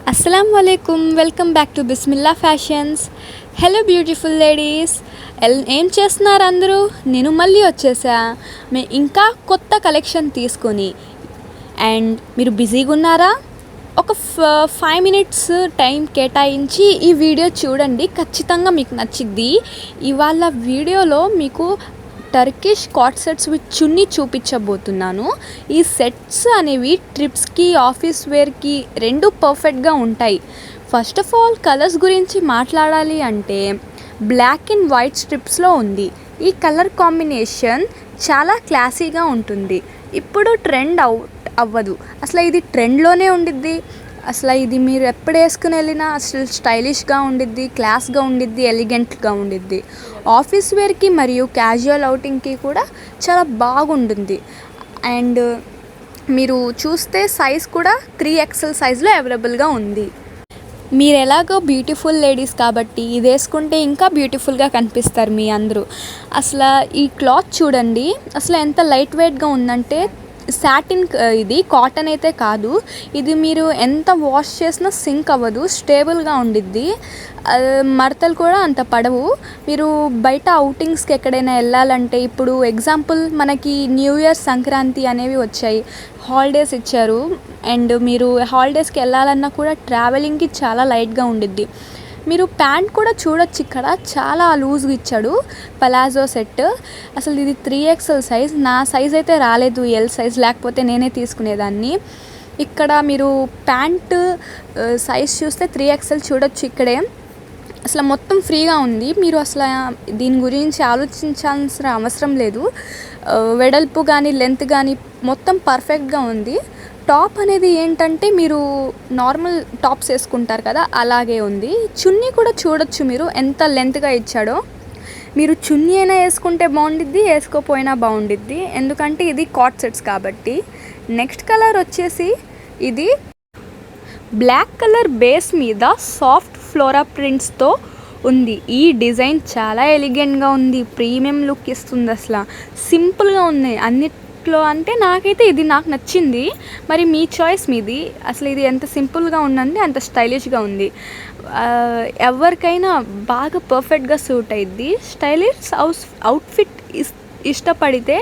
Assalamu alaikum. Welcome back to Bismillah Fashions. Hello beautiful ladies, ఏం చేస్తున్నారు అందరూ? నేను మళ్ళీ వచ్చేసా ఇంకా కొత్త కలెక్షన్ తీసుకొని. అండ్ మీరు బిజీగా ఉన్నారా? ఒక 5 minutes టైం కేటాయించి ఈ వీడియో చూడండి, ఖచ్చితంగా మీకు నచ్చిద్ది. ఇవాళ వీడియోలో మీకు టర్కిష్ కాట్ సెట్స్ విత్ చున్నీ చూపించబోతున్నాను. ఈ సెట్స్ అనేవి ట్రిప్స్కి, ఆఫీస్ వేర్కి రెండు పర్ఫెక్ట్గా ఉంటాయి. ఫస్ట్ ఆఫ్ ఆల్ కలర్స్ గురించి మాట్లాడాలి అంటే బ్లాక్ అండ్ వైట్ స్ట్రిప్స్లో ఉంది. ఈ కలర్ కాంబినేషన్ చాలా క్లాసీగా ఉంటుంది. ఇప్పుడు ట్రెండ్ అవ్వదు, అసలు ఇది ట్రెండ్లోనే ఉండిద్ది. అసలు ఇది మీరు ఎప్పుడు వేసుకుని వెళ్ళినా అసలు స్టైలిష్గా ఉండిద్ది, క్లాస్గా ఉండిద్ది, ఎలిగెంట్గా ఉండిద్ది. ఆఫీస్ వేర్కి మరియు క్యాజువల్ అవుటింగ్కి కూడా చాలా బాగుంటుంది. అండ్ మీరు చూస్తే సైజ్ కూడా 3XL సైజ్లో అవైలబుల్గా ఉంది. మీరు ఎలాగో బ్యూటిఫుల్ లేడీస్ కాబట్టి ఇది వేసుకుంటే ఇంకా బ్యూటిఫుల్గా కనిపిస్తారు మీ అందరూ. అసలు ఈ క్లాత్ చూడండి, అసలు ఎంత లైట్ వెయిట్గా ఉందంటే సాటిన్, ఇది కాటన్ అయితే కాదు. ఇది మీరు ఎంత వాష్ చేసినా సింక్ అవ్వదు, స్టేబుల్గా ఉండిద్ది. మడతలు కూడా అంత పడవు. మీరు బయట అవుటింగ్స్కి ఎక్కడైనా వెళ్ళాలంటే, ఇప్పుడు ఎగ్జాంపుల్ మనకి న్యూ ఇయర్, సంక్రాంతి అనేవి వచ్చాయి, హాలిడేస్ ఇచ్చారు. అండ్ మీరు హాలిడేస్కి వెళ్ళాలన్నా కూడా ట్రావెలింగ్కి చాలా లైట్గా ఉండిద్ది. మీరు ప్యాంట్ కూడా చూడొచ్చు, ఇక్కడ చాలా లూజ్గా ఇచ్చాడు. పలాజో సెట్, అసలు ఇది 3XL సైజ్. నా సైజ్ అయితే రాలేదు, ఎల్ సైజ్, లేకపోతే నేనే తీసుకునేదాన్ని. ఇక్కడ మీరు ప్యాంట్ సైజ్ చూస్తే 3XL చూడొచ్చు. ఇక్కడే అసలు మొత్తం ఫ్రీగా ఉంది. మీరు అసలు దీని గురించి ఆలోచించాల్సిన అవసరం లేదు. వెడల్పు కానీ లెంత్ కానీ మొత్తం పర్ఫెక్ట్గా ఉంది. టాప్ అనేది ఏంటంటే మీరు నార్మల్ టాప్స్ వేసుకుంటారు కదా, అలాగే ఉంది. చున్నీ కూడా చూడొచ్చు మీరు ఎంత లెంత్గా ఇచ్చాడో. మీరు చున్నీ అయినా వేసుకుంటే బాగుండిద్ది, వేసుకోపోయినా బాగుండిద్ది, ఎందుకంటే ఇది కాట్ సెట్స్ కాబట్టి. నెక్స్ట్ కలర్ వచ్చేసి ఇది బ్లాక్ కలర్ బేస్ మీద సాఫ్ట్ ఫ్లోరా ప్రింట్స్తో ఉంది. ఈ డిజైన్ చాలా ఎలిగెంట్గా ఉంది, ప్రీమియం లుక్ ఇస్తుంది. అసలు సింపుల్గా ఉంది అన్నిట్లో, అంటే నాకైతే ఇది నాకు నచ్చింది. మరి మీ చాయిస్ మీది. అసలు ఇది ఎంత సింపుల్గా ఉందంటే అంత స్టైలిష్గా ఉంది. ఎవరికైనా బాగా పర్ఫెక్ట్గా సూట్ అయ్యిద్ది. స్టైలిష్ అవుట్ఫిట్ ఇష్టపడితే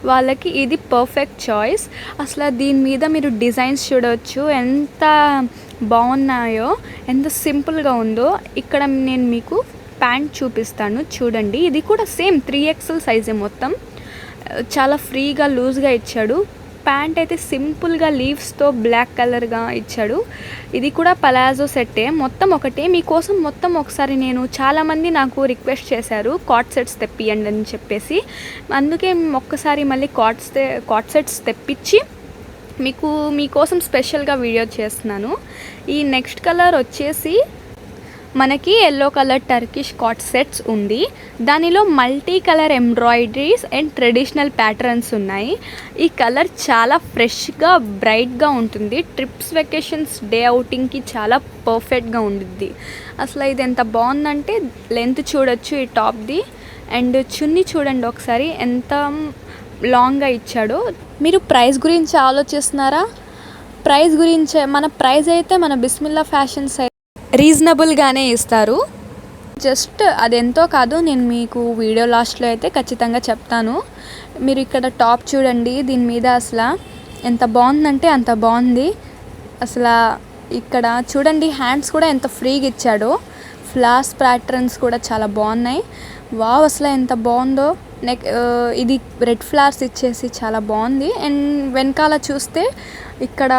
వాళ్ళకి ఇది పర్ఫెక్ట్ చాయిస్. అసలు దీని మీద మీరు డిజైన్స్ చూడవచ్చు, ఎంత బాగున్నాయో, ఎంత సింపుల్గా ఉందో. ఇక్కడ నేను మీకు ప్యాంట్ చూపిస్తాను చూడండి. ఇది కూడా సేమ్ 3XL సైజే, మొత్తం చాలా ఫ్రీగా లూజ్గా ఇచ్చాడు. ప్యాంట్ అయితే సింపుల్గా లీవ్స్తో బ్లాక్ కలర్గా ఇచ్చాడు. ఇది కూడా పలాజో సెట్టే, మొత్తం ఒకటే. మీకోసం మొత్తం ఒకసారి నేను చాలామంది నాకు రిక్వెస్ట్ చేశారు కాట్ సెట్స్ తెప్పియండి అని చెప్పేసి, అందుకే ఒక్కసారి మళ్ళీ కాట్ సెట్స్ తెప్పించి మీకోసం స్పెషల్గా వీడియో చేస్తున్నాను. ఈ నెక్స్ట్ కలర్ వచ్చేసి మనకి ఎల్లో కలర్ టర్కిష్ కాట్ సెట్స్ ఉంది. దానిలో multi colour embroideries and traditional patterns ఉన్నాయి. ఈ కలర్ చాలా ఫ్రెష్గా, బ్రైట్గా ఉంటుంది. ట్రిప్స్, వెకేషన్స్, డే అవుటింగ్కి చాలా పర్ఫెక్ట్గా ఉండిద్ది. అసలు ఇది ఎంత బాగుందంటే లెంత్ చూడొచ్చు ఈ టాప్ది. అండ్ చున్నీ చూడండి ఒకసారి ఎంత లాంగ్గా ఇచ్చాడో. మీరు ప్రైస్ గురించి ఆలోచిస్తున్నారా? ప్రైస్ గురించే, మన ప్రైస్ అయితే మన బిస్మిల్లా ఫ్యాషన్స్ రీజనబుల్గానే ఇస్తారు. జస్ట్ అదెంతో కాదు, నేను మీకు వీడియో లాస్ట్లో అయితే ఖచ్చితంగా చెప్తాను. మీరు ఇక్కడ టాప్ చూడండి, దీని మీద అసలు ఎంత బాగుందంటే అంత బాగుంది. అసలు ఇక్కడ చూడండి, హ్యాండ్స్ కూడా ఎంత ఫ్రీగా ఇచ్చాడో. ఫ్లవర్స్ ప్యాటర్న్స్ కూడా చాలా బాగున్నాయి. వావ్, అసలు ఎంత బాగుందో. ఇది రెడ్ ఫ్లవర్స్ ఇచ్చేసి చాలా బాగుంది. అండ్ వెనకాల చూస్తే ఇక్కడ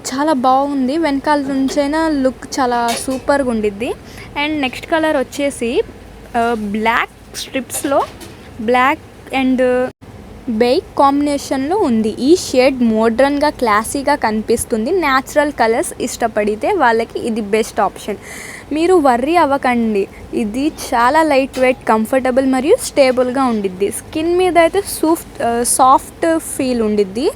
చాలా బాగుంది, వెనకాల నుంచైనా లుక్ చాలా సూపర్గా ఉండిద్ది. అండ్ నెక్స్ట్ కలర్ వచ్చేసి బ్లాక్ స్ట్రిప్స్లో బ్లాక్ అండ్ బెయిక్ కాంబినేషన్లో ఉంది. ఈ షేడ్ మోడ్రన్గా, క్లాసీగా కనిపిస్తుంది. న్యాచురల్ కలర్స్ ఇష్టపడితే వాళ్ళకి ఇది బెస్ట్ ఆప్షన్. మీరు వర్రీ అవ్వకండి, ఇది చాలా లైట్ వెయిట్, కంఫర్టబుల్ మరియు స్టేబుల్గా ఉండిద్ది. స్కిన్ మీద అయితే సాఫ్ట్ ఫీల్ ఉండిద్ది.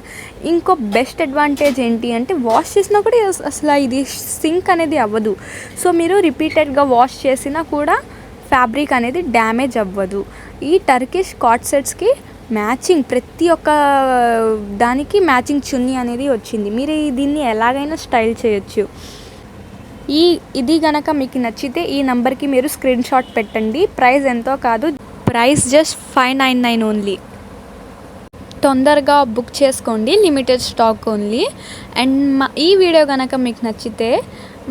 ఇంకో బెస్ట్ అడ్వాంటేజ్ ఏంటి అంటే వాష్ చేసినా కూడా అసలు ఇది సింక్ అనేది అవ్వదు. సో మీరు రిపీటెడ్గా వాష్ చేసినా కూడా ఫ్యాబ్రిక్ అనేది డ్యామేజ్ అవ్వదు. ఈ టర్కిష్ కాట్ సెట్స్కి మ్యాచింగ్ ప్రతి ఒక్క దానికి మ్యాచింగ్ చున్నీ అనేది వచ్చింది. మీరు దీన్ని ఎలాగైనా స్టైల్ చేయొచ్చు. ఇది గనక మీకు నచ్చితే ఈ నెంబర్కి మీరు స్క్రీన్ షాట్ పెట్టండి. ప్రైస్ ఎంతో కాదు, ప్రైస్ జస్ట్ 599 ఓన్లీ. తొందరగా బుక్ చేసుకోండి, లిమిటెడ్ స్టాక్ ఓన్లీ. అండ్ ఈ వీడియో కనుక మీకు నచ్చితే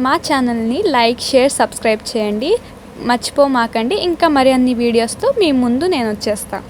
మా ఛానల్ని లైక్, షేర్, సబ్స్క్రైబ్ చేయండి. మర్చిపోమాకండి. ఇంకా మరి అన్ని వీడియోస్తో మీ ముందు నేను వచ్చేస్తాను.